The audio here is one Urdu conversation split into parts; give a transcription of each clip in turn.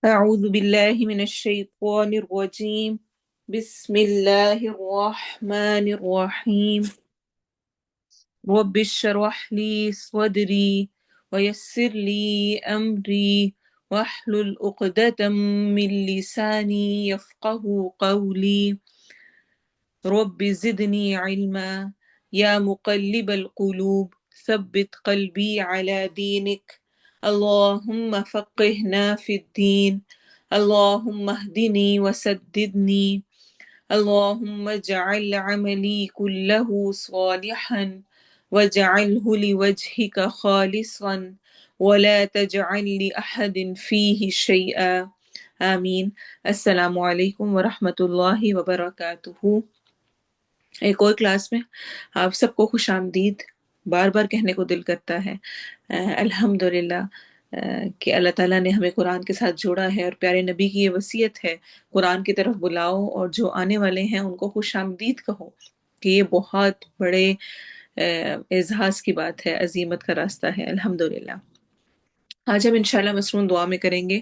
أعوذ بالله من الشيطان الرجيم. بسم الله الرحمن الرحيم. رب اشرح لي صدري ويسر لي أمري واحلل عقدة من لساني يفقه قولي. رب زدني علما يا مقلب القلوب ثبت قلبي على دينك. اللهم فقهنا في الدين. اللهم اهدني وسددني. اللهم اجعل عملي كله صالحا واجعله لوجهك خالصا ولا تجعل لأحد فيه شيئا. آمین. السلام علیکم ورحمۃ اللہ وبرکاتہ. ایک اور کلاس میں آپ سب کو خوش آمدید. بار بار کہنے کو دل کرتا ہے الحمدللہ کہ اللہ تعالیٰ نے ہمیں قرآن کے ساتھ جوڑا ہے، اور پیارے نبی کی یہ وصیت ہے قرآن کی طرف بلاؤ اور جو آنے والے ہیں ان کو خوش آمدید کہو، کہ یہ بہت بڑے اعزاز کی بات ہے، عظیمت کا راستہ ہے. الحمدللہ. آج ہم انشاءاللہ مصنون دعا میں کریں گے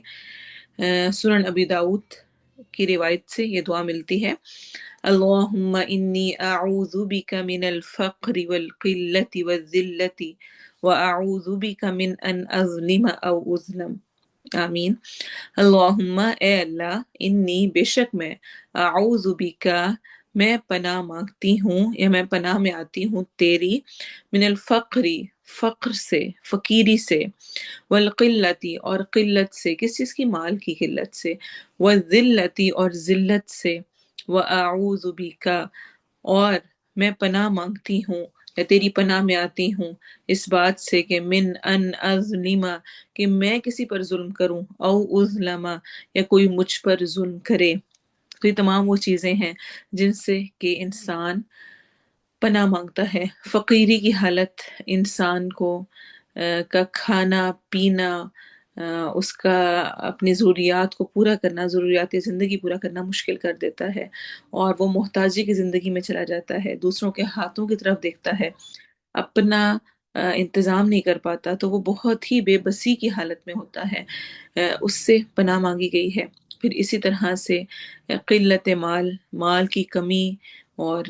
سنن ابی داؤد کی روایت سے یہ دعا ملتی ہے. اللہم انی اعوذ بک من الفقر والقلة والذلة واعوذ بک من ان اظلم او اظلم. آمین. اللہم، اے اللہ، انی، بے شک میں، اعوذ بکا، میں پناہ مانگتی ہوں یا میں پناہ میں آتی ہوں تیری، من الفقری، فقر سے، فقیری سے، والقلتی، اور قلت سے، کس چیز کی؟ مال کی قلت سے، والذلتی، اور ذلت سے، وَأَعُوذُ بِكَ، اور میں پناہ مانگتی ہوں یا تیری پناہ میں آتی ہوں اس بات سے کہ من ان اظلم، کہ میں کسی پر ظلم کروں، او اظلم، یا کوئی مجھ پر ظلم کرے. تو یہ تمام وہ چیزیں ہیں جن سے کہ انسان پناہ مانگتا ہے. فقیری کی حالت انسان کو کا کھانا پینا، اس کا اپنی ضروریات کو پورا کرنا، ضروریات زندگی پورا کرنا مشکل کر دیتا ہے، اور وہ محتاجی کی زندگی میں چلا جاتا ہے، دوسروں کے ہاتھوں کی طرف دیکھتا ہے، اپنا انتظام نہیں کر پاتا، تو وہ بہت ہی بے بسی کی حالت میں ہوتا ہے. اس سے پناہ مانگی گئی ہے. پھر اسی طرح سے قلت مال، مال کی کمی اور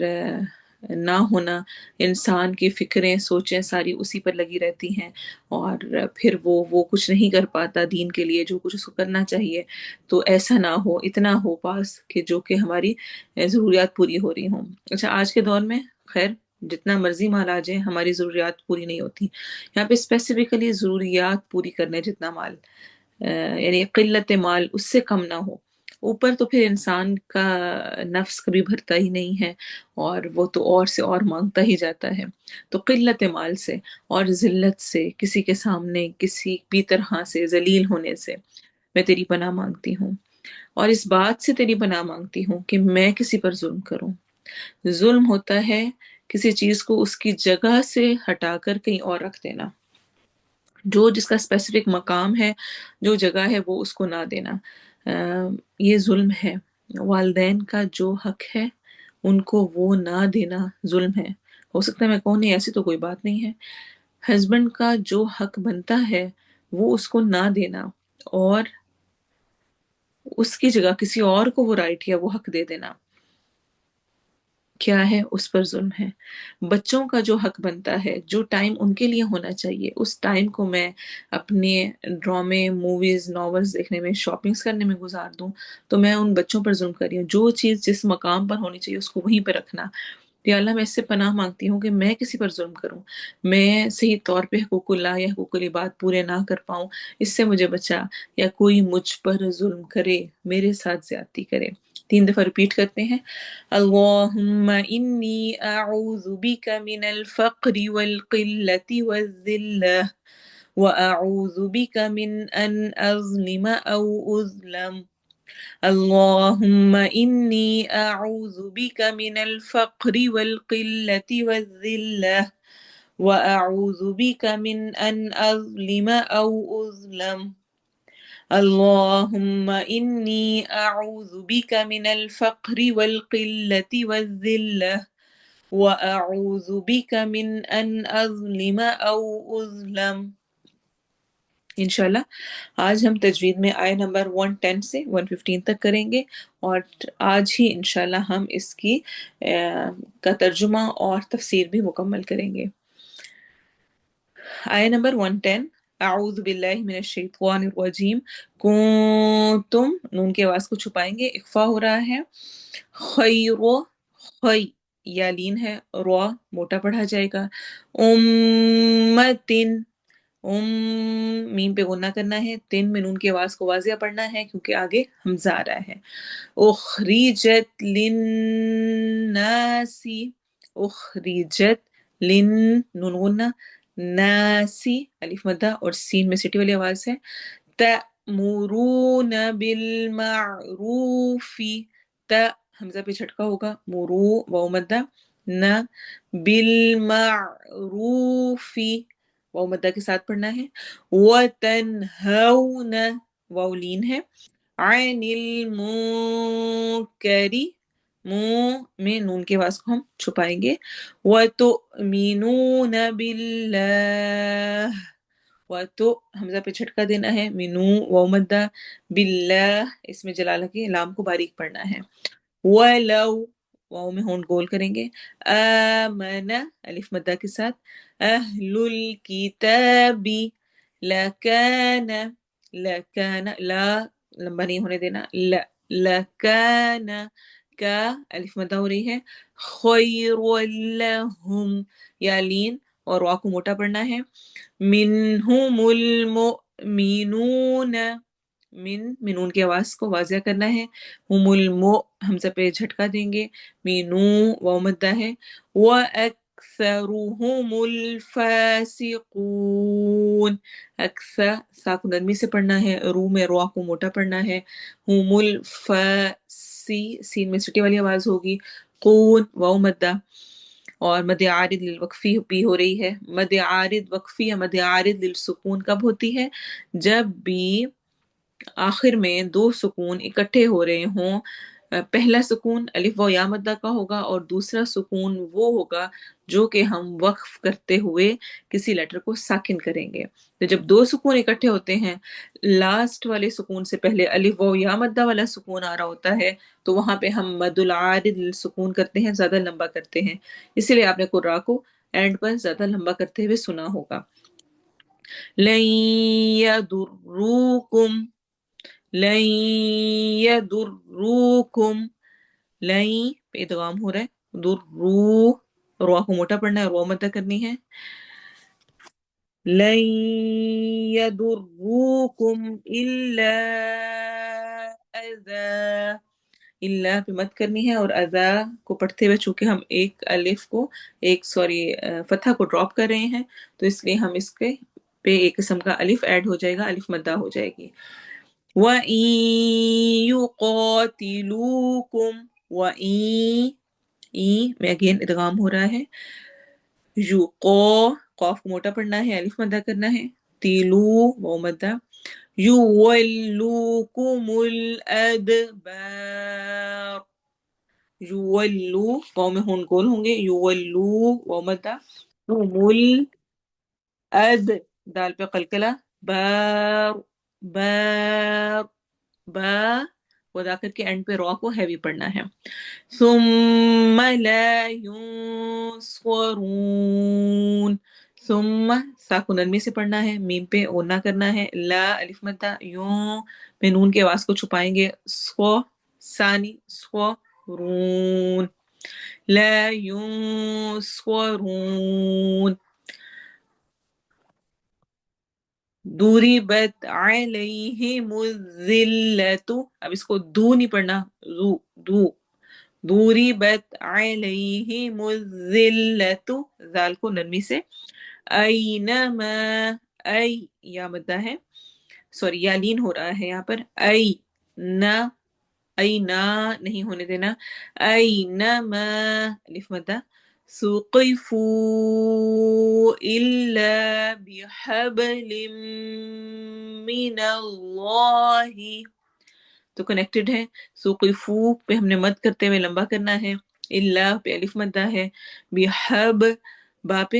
نہ ہونا، انسان کی فکریں سوچیں ساری اسی پر لگی رہتی ہیں، اور پھر وہ کچھ نہیں کر پاتا دین کے لیے جو کچھ اس کو کرنا چاہیے. تو ایسا نہ ہو، اتنا ہو پاس کہ جو کہ ہماری ضروریات پوری ہو رہی ہوں. اچھا، آج کے دور میں خیر جتنا مرضی مال آ جائے ہماری ضروریات پوری نہیں ہوتی. یہاں پہ اسپیسیفکلی ضروریات پوری کرنے جتنا مال، یعنی قلت مال اس سے کم نہ ہو. اوپر تو پھر انسان کا نفس کبھی بھرتا ہی نہیں ہے، اور وہ تو اور سے اور مانگتا ہی جاتا ہے. تو قلت مال سے اور ذلت سے، کسی کے سامنے کسی بھی طرح سے ذلیل ہونے سے میں تیری پناہ مانگتی ہوں، اور اس بات سے تیری پناہ مانگتی ہوں کہ میں کسی پر ظلم کروں. ظلم ہوتا ہے کسی چیز کو اس کی جگہ سے ہٹا کر کہیں اور رکھ دینا، جو جس کا اسپیسیفک مقام ہے، جو جگہ ہے، وہ اس کو نہ دینا. یہ ظلم ہے. والدین کا جو حق ہے ان کو وہ نہ دینا ظلم ہے. ہو سکتا ہے میں کہوں نہیں ایسی تو کوئی بات نہیں ہے. ہسبینڈ کا جو حق بنتا ہے وہ اس کو نہ دینا، اور اس کی جگہ کسی اور کو وہ رائٹ یا وہ حق دے دینا، کیا ہے؟ اس پر ظلم ہے. بچوں کا جو حق بنتا ہے، جو ٹائم ان کے لیے ہونا چاہیے، اس ٹائم کو میں اپنے ڈرامے، موویز، ناولز دیکھنے میں، شاپنگز کرنے میں گزار دوں، تو میں ان بچوں پر ظلم کر رہی ہوں. جو چیز جس مقام پر ہونی چاہیے اس کو وہیں پہ رکھنا. یا اللہ، میں اس سے پناہ مانگتی ہوں کہ میں کسی پر ظلم کروں، میں صحیح طور پہ حقوق اللہ یا حقوق العباد پورے نہ کر پاؤں، اس سے مجھے بچا. یا کوئی مجھ پر ظلم کرے، میرے ساتھ زیادتی کرے. 3 دفعہ ریپیٹ کرتے ہیں. اللہم انی اعوذ بک من الفقر والقلة والذلة واعوذ بک من ان اظلم او اظلم. اللہم انی اعوذ بک من الفقر والقلة والذلة واعوذ بک من ان اظلم او اظلم. اللہم انی اعوذ بک من الفقر والقلة والذلة واعوذ بک من ان اظلم او اظلم. انشاءاللہ آج ہم تجوید میں آیہ نمبر 110 سے 115 تک کریں گے، اور آج ہی انشاءاللہ ہم اس کی کا ترجمہ اور تفسیر بھی مکمل کریں گے۔ آیہ نمبر 110، اعوذ باللہ من الشیطان الرجیم، کنتم، نون کے آواز کو چھپائیں گے، اخفا ہو رہا ہے، خیر، خی یا لین ہے، رو موٹا پڑھا جائے گا، امتن، میم پہ غنہ کرنا ہے، تن میں نون کی آواز کو واضح پڑھنا ہے کیونکہ آگے حمزہ آ رہا ہے، اخریجت للناسی، اخریجت لن، نون غنہ، ناسی الف مدہ اور سین میں سٹی والی آواز ہے، تأمرون بالمعروف، حمزہ پہ جھٹکا ہوگا، مرو واو مدہ، نہ بالمعروف واو مدہ کے ساتھ پڑھنا ہے، وَتَنْهَوْنَ واو لین ہے، عَنِ الْمُنْكَرِ، منہ میں نون کے آواز کو ہم چھپائیں گے، وَتُؤْمِنُونَ بِاللَّهِ، وَتُ حمزہ پہ جھٹکا دینا ہے، مینو واو مدہ، باللہ اس میں جلالہ کے لام کو باریک پڑھنا ہے، وَلَوْ واو میں ہونٹ گول کریں گے، آمن الف مدہ کے ساتھ، اہل الکتاب، لکان، لکان لا لمبا نہیں ہونے دینا، لکان کا الف مدہ ہو رہی ہے، خیر لہم یا لین اور وا کو موٹا پڑھنا ہے، منہم المؤمنون، من نون کی آواز کو واضح کرنا ہے، ہم المو حمزہ پہ جھٹکا دیں گے، مینو واو مدہ ہے، وَأَكْثَرُهُمُ الْفَاسِقُونَ، اکثر سا کو نرمی سے پڑھنا ہے، رو میں روا کو موٹا پڑھنا ہے، ہم الفاسی سین میں سٹی والی آواز ہوگی، قون واو مدہ، اور مد عارض للوقفی بھی ہو رہی ہے، مد عارض وقفی یا مد عارض للسکون کب ہوتی ہے؟ جب بھی آخر میں دو سکون اکٹھے ہو رہے ہوں، پہلا سکون الف و یا مدہ کا ہوگا اور دوسرا سکون وہ ہوگا جو کہ ہم وقف کرتے ہوئے کسی لیٹر کو ساکن کریں گے، تو جب دو سکون اکٹھے ہوتے ہیں، لاسٹ والے سکون سے پہلے الف و یا مدہ والا سکون آ رہا ہوتا ہے، تو وہاں پہ ہم مد العارض سکون کرتے ہیں، زیادہ لمبا کرتے ہیں، اسی لیے آپ نے قرآ کو اینڈ پر زیادہ لمبا کرتے ہوئے سنا ہوگا، لن يضروكم، لن يضروكم، لن پہ ادغام ہو رہا ہے، درو روا کو موٹا پڑھنا ہے، روا مدہ کرنی ہے، لن يضروكم الا اذى، اللہ پہ مت کرنی ہے، اور اذا کو پڑھتے ہوئے چونکہ ہم ایک الف کو فتحہ کو ڈراپ کر رہے ہیں تو اس لیے ہم اس کے پہ ایک قسم کا الف ایڈ ہو جائے گا، الف مدہ ہو جائے گی، وَإِن يُقَاتِلُوكُمْ، وَإِن میں اگین ادغام ہو رہا ہے، قاف کو موٹا پڑھنا ہے، الف مدہ کرنا ہے، تیلو واو مدہ، يُوَلُّوكُمُ الْأَدْبَارَ، یولو واو میں ہون گول ہوں گے، یولو واو مدہ، مل اد دال پہ قلقلہ، بار، بار، با ودا کر کے اینڈ پہ را کو ہیوی پڑھنا ہے، ثم لا ينصرون، ثم سا کو نرمی سے پڑھنا ہے، میم پہ اونا کرنا ہے، لا الف مدہ، یوں میں نون کے آواز کو چھپائیں گے، سو ثانی سو رون، لا ينصرون، ضُرِبَتْ عَلَيْهِمُ الذِّلَّةُ، اب اس کو دو نہیں پڑھنا، دو، ضُرِبَتْ عَلَيْهِمُ الذِّلَّةُ، ذال کو نرمی سے، اینما، ای یا مدہ ہے، سوری یا لین ہو رہا ہے یہاں پر، ای نا، ای نا نہیں ہونے دینا، اینما الف مدہ، ثُقِفُوا إِلَّا بِحَبْلٍ مِّنَ اللَّهِ، تو کنیکٹڈ ہے، ثُقِفُوا پہ ہم نے مد کرتے ہوئے لمبا کرنا ہے، اللہ پہ الف مدہ ہے، بحب با پہ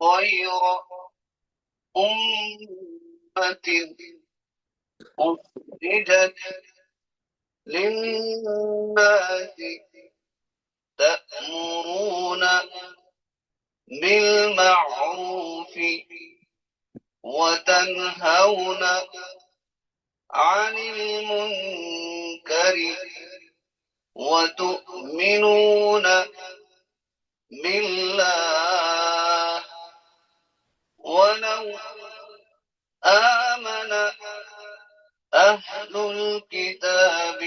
خير أمة أخرجت للناس تأمرون بالمعروف وتنهون عن المنكر وتؤمنون بالله ولو آمن أهل الكتاب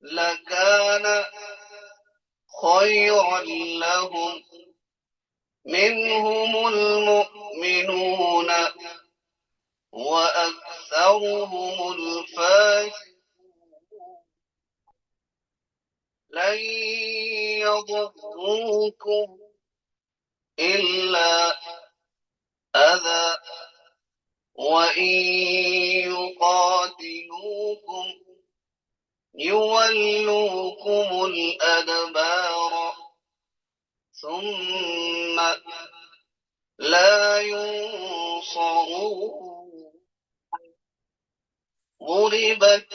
لكان خيرا لهم منهم المؤمنون وأكثرهم الفاسقون لن يضروكم إلا أذى وإن يقاتلوكم يولوكم الأدبار ثم لا ينصرون ضربت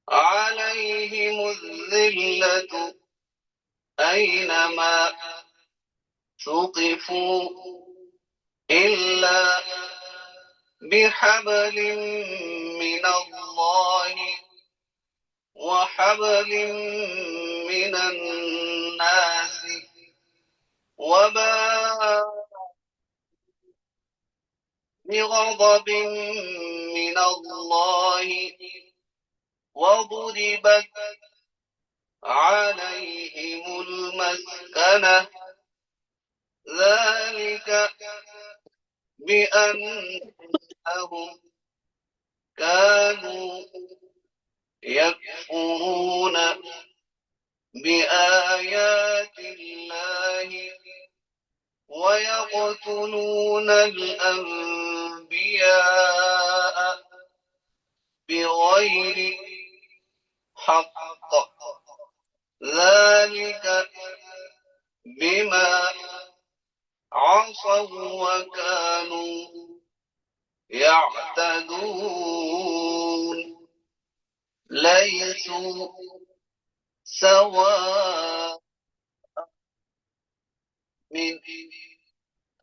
عليهم الذلة أينما ثقفوا إلا بحبل من الله وحبل من الناس وباء بغضب من الله وضربت عليهم المسكنة ذلك بأنهم كانوا يكفرون بآيات الله ويقتلون الأنبياء بغير حق ذلك بما عصوا وكانوا يعتدون ليسوا سواء من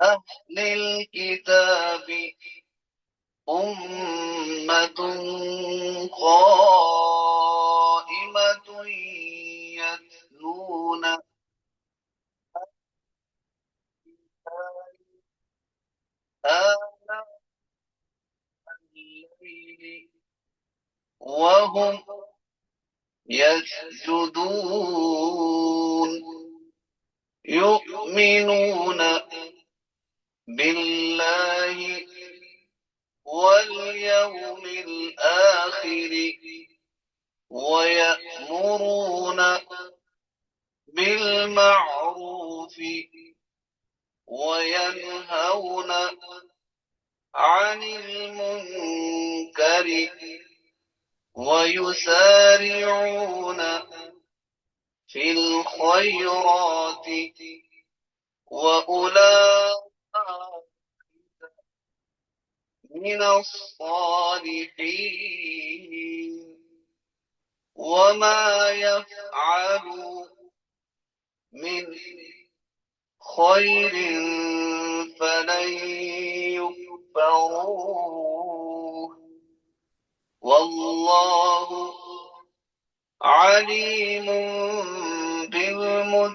أهل الكتاب أمة قائمة يتلون آناء الليل وهم يسجدون يؤمنون بالله واليوم الآخر ويأمرون بالمعروف وينهون عن المنكر ويسارعون في الخيرات وأولئك من الصالحين وما يفعلوا من خير فلن يكفروه والله عليم بالمتقين.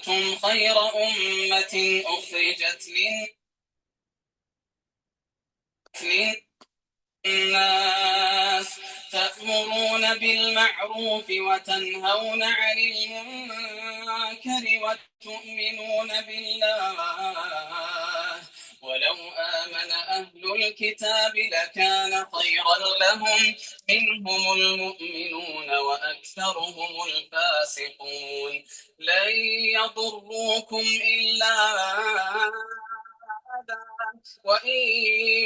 كنتم خير أمة أخرجت للناس تأمرون بالمعروف وتنهون عن المنكر وتؤمنون بالله ولو آمن أهل الكتاب لكان خيرا لهم منهم المؤمنون وأكثرهم الفاسقون لن يضروكم إلا وإن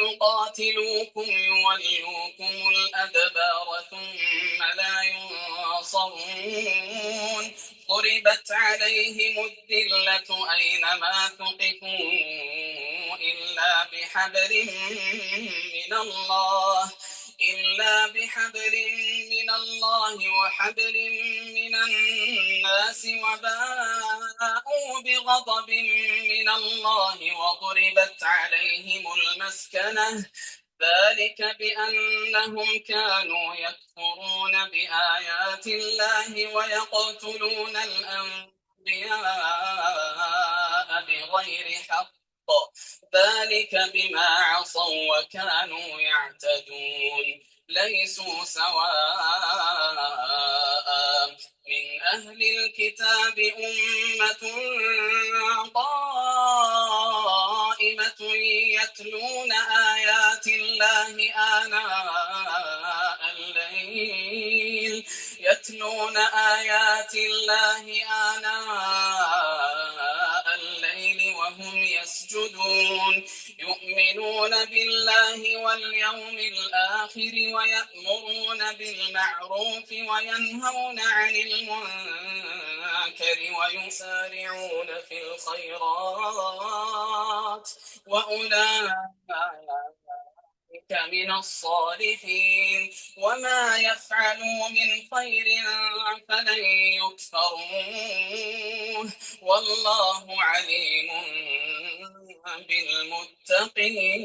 يقاتلوكم يولوكم الأدبار ثم لا ينصرون ضربت عليهم الذلة أينما ثقفوا إلا بحبل من الله وحبل من الناس وباءوا بغضب من الله وضربت عليهم المسكنة ذلك بأنهم كانوا يكفرون بآيات الله ويقتلون الأنبياء بغير حق ذلك بما عصوا وكانوا يعتدون ليسوا سواء من أهل الكتاب أمة قائمة يتلون آيات الله آناء الليل وهم يسجدون يؤمنون بالله واليوم الآخر ويأمرون بالمعروف وينهون عن المنكر ويسارعون في الخيرات وأولئك من الصالحين وما يفعلوا من خير فلن يكفروه والله عليم بالمتقين.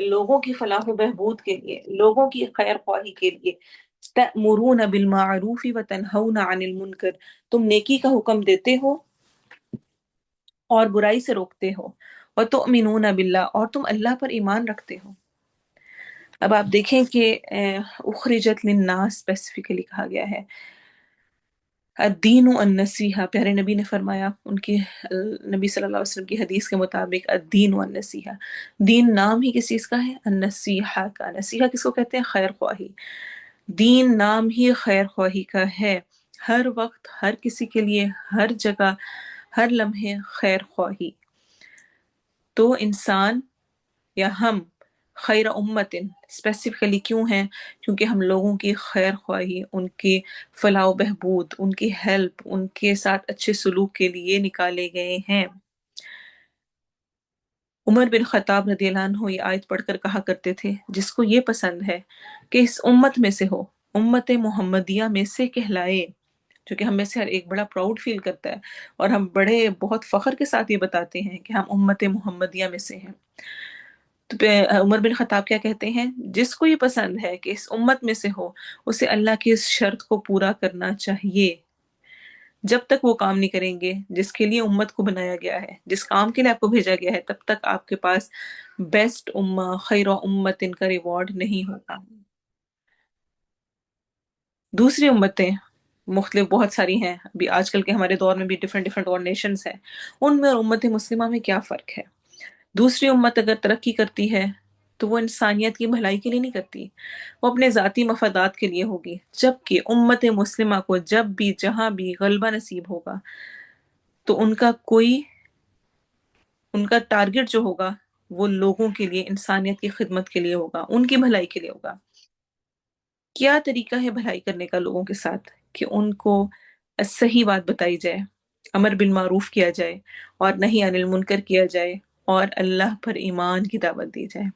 لوگوں کی فلاح و بہبود کے لیے، لوگوں کی خیر خواہی کے لیے، تأمرون بالمعروف وتنہون عن المنکر، تم نیکی کا حکم دیتے ہو اور برائی سے روکتے ہو، وتؤمنون باللہ، اور تم اللہ پر ایمان رکھتے ہو۔ اب آپ دیکھیں کہ اخرجت للناس اسپیسیفکلی کہا گیا ہے، الدین النصیحہ، پیارے نبی نے فرمایا، ان کی نبی صلی اللہ علیہ وسلم کی حدیث کے مطابق الدین النصیحہ، دین نام ہی کس چیز کا ہے؟ النصیحہ کا۔ نصیحہ کس کو کہتے ہیں؟ خیر خواہی۔ دین نام ہی خیر خواہی کا ہے، ہر وقت، ہر کسی کے لیے، ہر جگہ، ہر لمحے خیر خواہی۔ تو انسان یا ہم خیر امتن اسپیسیفکلی کیوں ہیں؟ کیونکہ ہم لوگوں کی خیر خواہی، ان کی فلاح و بہبود، ان کی ہیلپ، ان کے ساتھ اچھے سلوک کے لیے نکالے گئے ہیں۔ عمر بن خطاب رضی اللہ عنہ یہ آیت پڑھ کر کہا کرتے تھے، جس کو یہ پسند ہے کہ اس امت میں سے ہو، امت محمدیہ میں سے کہلائے، جو کہ ہم میں سے ہر ایک بڑا پراؤڈ فیل کرتا ہے، اور ہم بڑے بہت فخر کے ساتھ یہ بتاتے ہیں کہ ہم امت محمدیہ میں سے ہیں۔ تو عمر بن خطاب کیا کہتے ہیں؟ جس کو یہ پسند ہے کہ اس امت میں سے ہو، اسے اللہ کی اس شرط کو پورا کرنا چاہیے۔ جب تک وہ کام نہیں کریں گے جس کے لیے امت کو بنایا گیا ہے، جس کام کے لیے آپ کو بھیجا گیا ہے، تب تک آپ کے پاس بیسٹ امہ، خیر امت ان کا ریوارڈ نہیں ہوگا۔ دوسری امتیں مختلف بہت ساری ہیں، ابھی آج کل کے ہمارے دور میں بھی ڈفرینٹ ڈفرینٹ اور نیشنز ہیں، ان میں اور امت مسلمہ میں کیا فرق ہے؟ دوسری امت اگر ترقی کرتی ہے تو وہ انسانیت کی بھلائی کے لیے نہیں کرتی، وہ اپنے ذاتی مفادات کے لیے ہوگی، جبکہ امت مسلمہ کو جب بھی جہاں بھی غلبہ نصیب ہوگا تو ان کا ٹارگٹ جو ہوگا وہ لوگوں کے لیے، انسانیت کی خدمت کے لیے ہوگا، ان کی بھلائی کے لیے ہوگا۔ کیا طریقہ ہے بھلائی کرنے کا لوگوں کے ساتھ؟ کہ ان کو صحیح بات بتائی جائے، امر بالمعروف کیا جائے، اور نہی عن المنکر کیا جائے، اور اللہ پر ایمان کی دعوت دی جائے۔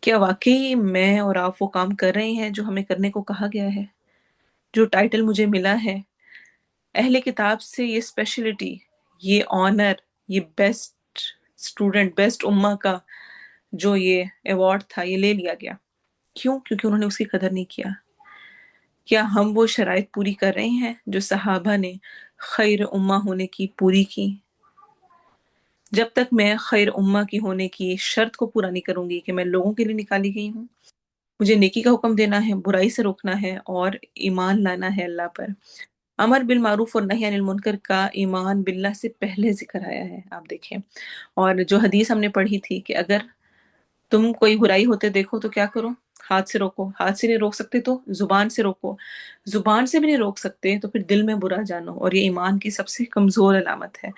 کیا واقعی میں اور آپ وہ کام کر رہے ہیں جو ہمیں کرنے کو کہا گیا ہے؟ جو ٹائٹل مجھے ملا ہے، اہل کتاب سے یہ اسپیشلٹی، یہ آنر، یہ بیسٹ اسٹوڈنٹ، بیسٹ امہ کا جو یہ ایوارڈ تھا، یہ لے لیا گیا۔ کیوں؟ کیونکہ انہوں نے اس کی قدر نہیں کیا۔ کیا ہم وہ شرائط پوری کر رہے ہیں جو صحابہ نے خیر امہ ہونے کی پوری کی؟ جب تک میں خیر امہ کی ہونے کی شرط کو پورا نہیں کروں گی کہ میں لوگوں کے لیے نکالی گئی ہوں، مجھے نیکی کا حکم دینا ہے، برائی سے روکنا ہے، اور ایمان لانا ہے اللہ پر۔ امر بالمعروف اور نہی عن المنکر کا ایمان باللہ سے پہلے ذکر آیا ہے، آپ دیکھیں۔ اور جو حدیث ہم نے پڑھی تھی کہ اگر تم کوئی برائی ہوتے دیکھو تو کیا کرو؟ ہاتھ سے روکو، ہاتھ سے نہیں روک سکتے تو زبان سے روکو، زبان سے بھی نہیں روک سکتے تو پھر دل میں برا جانو، اور یہ ایمان کی سب سے کمزور علامت ہے۔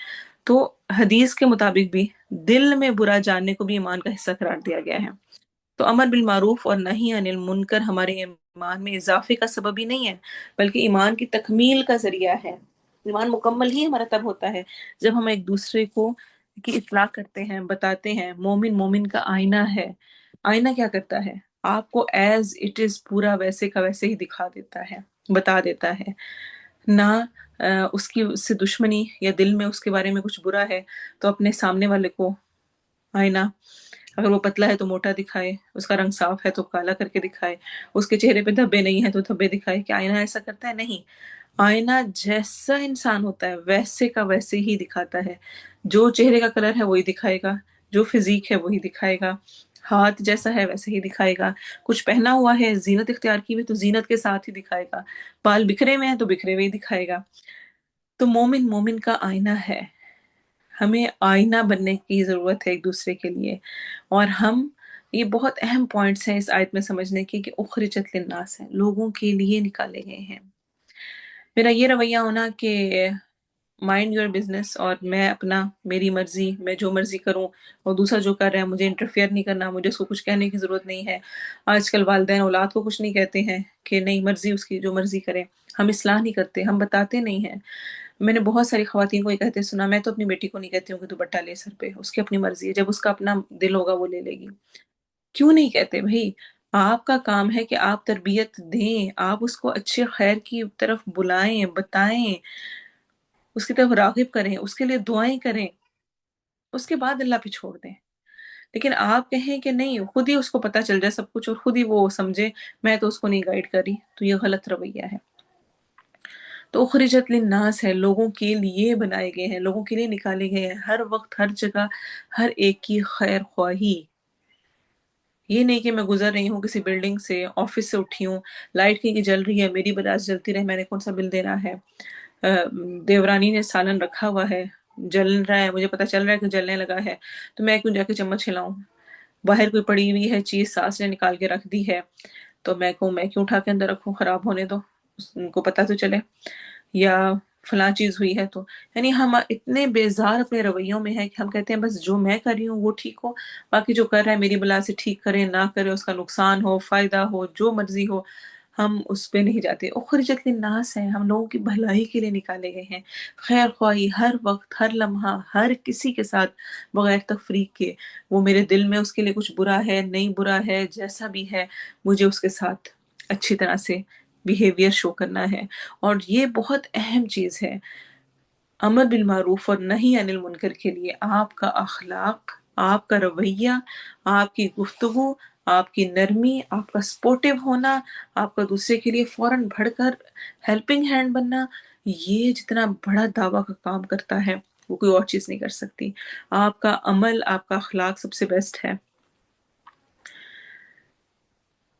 تو حدیث کے مطابق بھی دل میں برا جاننے کو بھی ایمان کا حصہ قرار دیا گیا ہے۔ تو امر بالمعروف اور نہی عن المنکر ہمارے ایمان میں اضافے کا سبب ہی نہیں ہے، بلکہ ایمان کی تکمیل کا ذریعہ ہے۔ ایمان مکمل ہی ہمارا تب ہوتا ہے جب ہم ایک دوسرے کو کی اصلاح کرتے ہیں، بتاتے ہیں۔ مومن مومن کا آئینہ ہے۔ آئینہ کیا کرتا ہے؟ آپ کو ایز اٹ از پورا ویسے کا ویسے ہی دکھا دیتا ہے، بتا دیتا ہے، نہ اس سے دشمنی یا دل میں اس کے بارے میں کچھ برا ہے تو اپنے سامنے والے کو آئینہ، اگر وہ پتلا ہے تو موٹا دکھائے، اس کا رنگ صاف ہے تو کالا کر کے دکھائے، اس کے چہرے پہ دھبے نہیں ہیں تو دھبے دکھائے۔ کیا آئینہ ایسا کرتا ہے؟ نہیں۔ آئینہ جیسا انسان ہوتا ہے ویسے کا ویسے ہی دکھاتا ہے، جو چہرے کا کلر ہے وہی دکھائے گا، جو فزیک ہے وہی دکھائے گا، ہاتھ جیسا ہے ویسے ہی دکھائے گا، کچھ پہنا ہوا ہے، زینت اختیار کی ہوئی تو زینت کے ساتھ ہی دکھائے گا، بال بکھرے ہوئے ہیں تو بکھرے ہوئے ہی دکھائے گا۔ تو مومن مومن کا آئینہ ہے۔ ہمیں آئینہ بننے کی ضرورت ہے ایک دوسرے کے لیے، اور ہم یہ بہت اہم پوائنٹس ہیں اس آیت میں سمجھنے کی کہ اخرجت للناس ہیں، لوگوں کے لیے نکالے گئے ہیں۔ میرا یہ رویہ ہونا کہ مائنڈ یور بزنس، اور میں اپنا، میری مرضی، میں جو مرضی کروں، اور دوسرا جو کر رہا ہے مجھے انٹرفیئر نہیں کرنا، مجھے اس کو کچھ کہنے کی ضرورت نہیں ہے۔ آج کل والدین اولاد کو کچھ نہیں کہتے ہیں کہ نہیں، مرضی اس کی، جو مرضی کرے۔ ہم اصلاح نہیں کرتے، ہم بتاتے نہیں ہیں۔ میں نے بہت ساری خواتین کو یہ کہتے سنا، میں تو اپنی بیٹی کو نہیں کہتی ہوں کہ دوپٹہ لے سر پہ، اس کی اپنی مرضی ہے، جب اس کا اپنا دل ہوگا وہ لے لے گی۔ کیوں نہیں کہتے بھائی؟ آپ کا کام ہے کہ آپ تربیت دیں، آپ اس کو اچھے خیر کی طرف بلائیں، بتائیں، اس کی طرف راغب کریں، اس کے لیے دعائیں کریں، اس کے بعد اللہ پہ چھوڑ دیں۔ لیکن آپ کہیں کہ نہیں، خود ہی اس کو پتہ چل جائے سب کچھ اور خود ہی وہ سمجھے میں تو اس کو نہیں گائیڈ کر رہی، تو یہ غلط رویہ ہے۔ تو اخرجت للناس ہے، لوگوں کے لیے بنائے گئے ہیں، لوگوں کے لیے نکالے گئے ہیں، ہر وقت ہر جگہ ہر ایک کی خیر خواہی۔ یہ نہیں کہ میں گزر رہی ہوں کسی بلڈنگ سے، آفس سے اٹھی ہوں، لائٹ کہیں کی جل رہی ہے، میری بجاج جلتی رہے، میں نے کون سا بل دینا ہے، دیورانی نے سالن رکھا ہوا ہے، جل رہا ہے، مجھے پتا چل رہا ہے کہ جلنے لگا ہے، تو میں کیوں جا کے چمچ ہلاؤں؟ باہر کوئی پڑی ہوئی ہے چیز ساس نے نکال کے رکھ دی ہے، تو میں کیوں اٹھا کے اندر رکھوں، خراب ہونے دو، ان کو پتا تو چلے، یا فلاں چیز ہوئی ہے تو، یعنی ہم اتنے بیزار اپنے رویوں میں ہیں کہ ہم کہتے ہیں بس جو میں کر رہی ہوں وہ ٹھیک ہو، باقی جو کر رہا ہے میری بلا سے ٹھیک کرے نہ کرے، اس کا نقصان ہو فائدہ ہو جو مرضی ہو، ہم اس پہ نہیں جاتے۔ اخرجت للناس ہے، ہم لوگوں کی بھلائی کے لیے نکالے گئے ہیں، خیر خواہی ہر وقت ہر لمحہ ہر کسی کے ساتھ بغیر تفریق کے، وہ میرے دل میں اس کے لیے کچھ برا ہے نہیں برا ہے جیسا بھی ہے، مجھے اس کے ساتھ اچھی طرح سے بیہیویئر شو کرنا ہے۔ اور یہ بہت اہم چیز ہے، امر بالمعروف اور نہی عن المنکر کے لیے آپ کا اخلاق، آپ کا رویہ، آپ کی گفتگو، آپ کی نرمی، آپ کا سپورٹیو ہونا، آپ کا دوسرے کے لیے فوراً بڑھ کر ہیلپنگ ہینڈ بننا، یہ جتنا بڑا دعویٰ کا کام کرتا ہے وہ کوئی اور چیز نہیں کر سکتی۔ آپ کا عمل، آپ کا اخلاق سب سے بیسٹ ہے۔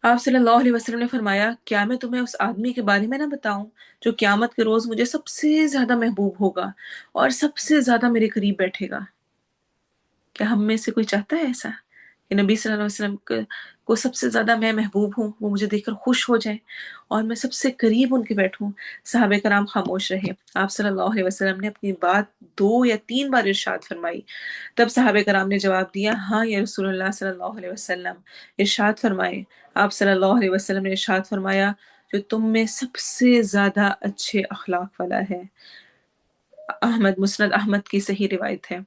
آپ صلی اللہ علیہ وسلم نے فرمایا، کیا میں تمہیں اس آدمی کے بارے میں نہ بتاؤں جو قیامت کے روز مجھے سب سے زیادہ محبوب ہوگا اور سب سے زیادہ میرے قریب بیٹھے گا؟ کیا ہم میں سے کوئی چاہتا ہے ایسا کہ نبی صلی اللہ علیہ وسلم کو سب سے زیادہ میں محبوب ہوں، وہ مجھے دیکھ کر خوش ہو جائیں اور میں سب سے قریب ان کے بیٹھوں؟ صحابہ کرام خاموش رہے۔ آپ صلی اللہ علیہ وسلم نے اپنی بات 2 یا 3 بار ارشاد فرمائی، تب صحابہ کرام نے جواب دیا، ہاں یا رسول اللہ صلی اللہ علیہ وسلم، ارشاد فرمائے۔ آپ صلی اللہ علیہ وسلم نے ارشاد فرمایا، جو تم میں سب سے زیادہ اچھے اخلاق والا ہے۔ مسند احمد کی صحیح روایت ہے،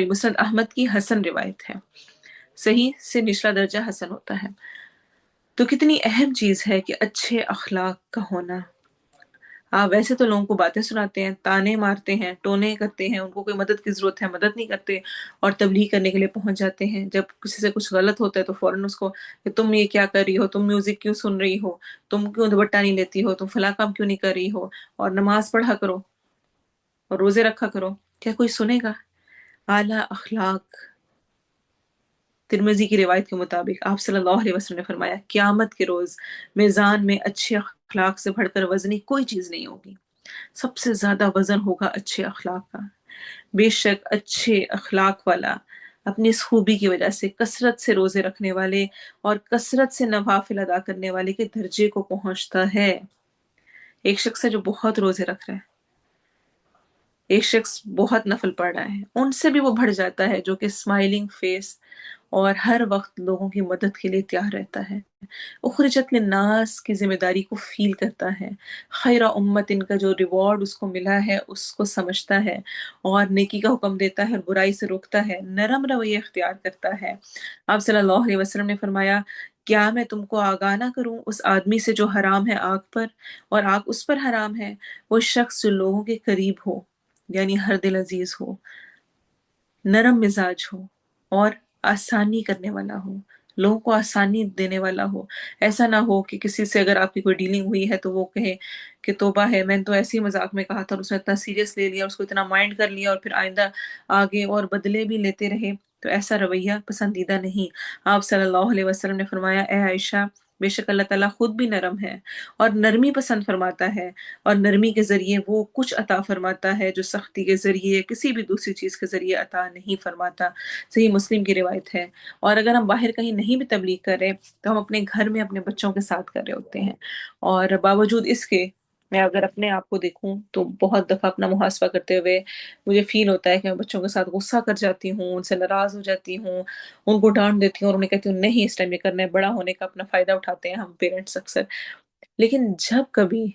مسند احمد کی حسن روایت ہے، صحیح سے نچلا درجہ حسن ہوتا ہے۔ تو کتنی اہم چیز ہے کہ اچھے اخلاق کا ہونا۔ آپ ویسے تو لوگوں کو باتیں سناتے ہیں، تانے مارتے ہیں، ٹونے کرتے ہیں، ان کو کوئی مدد کی ضرورت ہے مدد نہیں کرتے، اور تبلیغ کرنے کے لیے پہنچ جاتے ہیں، جب کسی سے کچھ غلط ہوتا ہے تو فوراً اس کو کہ تم یہ کیا کر رہی ہو، تم میوزک کیوں سن رہی ہو، تم کیوں دوپٹہ نہیں لیتی ہو، تم فلاں کام کیوں نہیں کر رہی ہو، اور نماز پڑھا کرو اور روزے رکھا کرو۔ کیا کوئی سنے گا؟ اعلیٰ اخلاق، ترمذی کی روایت کے مطابق آپ صلی اللہ علیہ وسلم نے فرمایا، قیامت کے روز میزان میں اچھے اخلاق سے بڑھ کر وزنی کوئی چیز نہیں ہوگی، سب سے زیادہ وزن ہوگا اچھے اخلاق کا۔ بے شک اچھے اخلاق والا اپنی اس خوبی کی وجہ سے کثرت سے روزے رکھنے والے اور کثرت سے نوافل ادا کرنے والے کے درجے کو پہنچتا ہے۔ ایک شخص ہے جو بہت روزے رکھ رہا ہے، ایک شخص بہت نفل پڑھ رہا ہے، ان سے بھی وہ بڑھ جاتا ہے جو کہ اسمائلنگ فیس اور ہر وقت لوگوں کی مدد کے لیے تیار رہتا ہے، اخرجت للناس کی ذمہ داری کو فیل کرتا ہے، خیر امت ان کا جو ریوارڈ اس کو ملا ہے اس کو سمجھتا ہے، اور نیکی کا حکم دیتا ہے اور برائی سے روکتا ہے، نرم رویہ اختیار کرتا ہے۔ آپ صلی اللہ علیہ وسلم نے فرمایا، کیا میں تم کو آگاہ نہ کروں اس آدمی سے جو حرام ہے آگ پر اور آگ اس پر حرام ہے؟ وہ شخص جو لوگوں کے قریب ہو، یعنی ہر دل عزیز ہو، نرم مزاج ہو اور آسانی کرنے والا ہو، لوگوں کو آسانی دینے والا ہو۔ ایسا نہ ہو کہ کسی سے اگر آپ کی کوئی ڈیلنگ ہوئی ہے تو وہ کہے کہ توبہ ہے، میں نے تو ایسے ہی مذاق میں کہا تھا اور اس نے اتنا سیریس لے لیا اور اس کو اتنا مائنڈ کر لیا اور پھر آئندہ آگے اور بدلے بھی لیتے رہے، تو ایسا رویہ پسندیدہ نہیں۔ آپ صلی اللہ علیہ وسلم نے فرمایا، اے عائشہ، بے شک اللہ تعالیٰ خود بھی نرم ہے اور نرمی پسند فرماتا ہے، اور نرمی کے ذریعے وہ کچھ عطا فرماتا ہے جو سختی کے ذریعے کسی بھی دوسری چیز کے ذریعے عطا نہیں فرماتا۔ صحیح مسلم کی روایت ہے۔ اور اگر ہم باہر کہیں نہیں بھی تبلیغ کر رہے تو ہم اپنے گھر میں اپنے بچوں کے ساتھ کر رہے ہوتے ہیں، اور باوجود اس کے میں اگر اپنے آپ کو دیکھوں تو بہت دفعہ اپنا محاسبہ کرتے ہوئے مجھے فیل ہوتا ہے کہ میں بچوں کے ساتھ غصہ کر جاتی ہوں، ان سے ناراض ہو جاتی ہوں، ان کو ڈانٹ دیتی ہوں اور انہیں کہتی ہوں نہیں اس ٹائم یہ کرنا ہے۔ بڑا ہونے کا اپنا فائدہ اٹھاتے ہیں ہم پیرنٹس اکثر، لیکن جب کبھی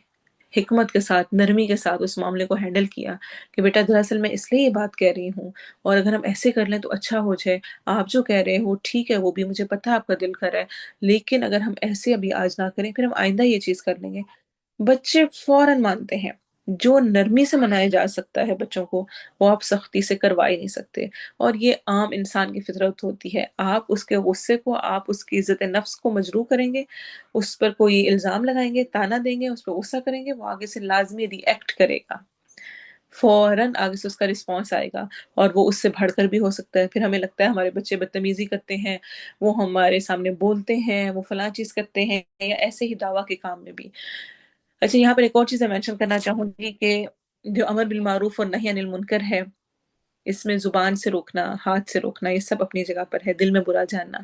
حکمت کے ساتھ نرمی کے ساتھ اس معاملے کو ہینڈل کیا کہ بیٹا دراصل میں اس لیے یہ بات کہہ رہی ہوں، اور اگر ہم ایسے کر لیں تو اچھا ہو جائے، آپ جو کہہ رہے ہو ٹھیک ہے، وہ بھی مجھے پتہ ہے آپ کا دل کر رہا ہے، لیکن اگر ہم ایسے ابھی آج نہ کریں پھر ہم آئندہ یہ چیز کر لیں گے، بچے فوراً مانتے ہیں۔ جو نرمی سے منایا جا سکتا ہے بچوں کو، وہ آپ سختی سے کروا ہی نہیں سکتے۔ اور یہ عام انسان کی فطرت ہوتی ہے، آپ اس کے غصے کو، آپ اس کی عزت نفس کو مجروح کریں گے، اس پر کوئی الزام لگائیں گے، تانا دیں گے، اس پہ غصہ کریں گے، وہ آگے سے لازمی ری ایکٹ کرے گا، فوراً آگے سے اس کا رسپانس آئے گا، اور وہ اس سے بڑھ کر بھی ہو سکتا ہے۔ پھر ہمیں لگتا ہے ہمارے بچے بدتمیزی کرتے ہیں، وہ ہمارے سامنے بولتے ہیں، وہ فلاں چیز کرتے ہیں، یا ایسے ہی دعویٰ کے کام میں بھی۔ اچھا، یہاں پر ایک اور چیز میں مینشن کرنا چاہوں گی کہ جو امر بالمعروف اور نہی عن المنکر ہے، اس میں زبان سے روکنا، ہاتھ سے روکنا، یہ سب اپنی جگہ پر ہے، دل میں برا جاننا،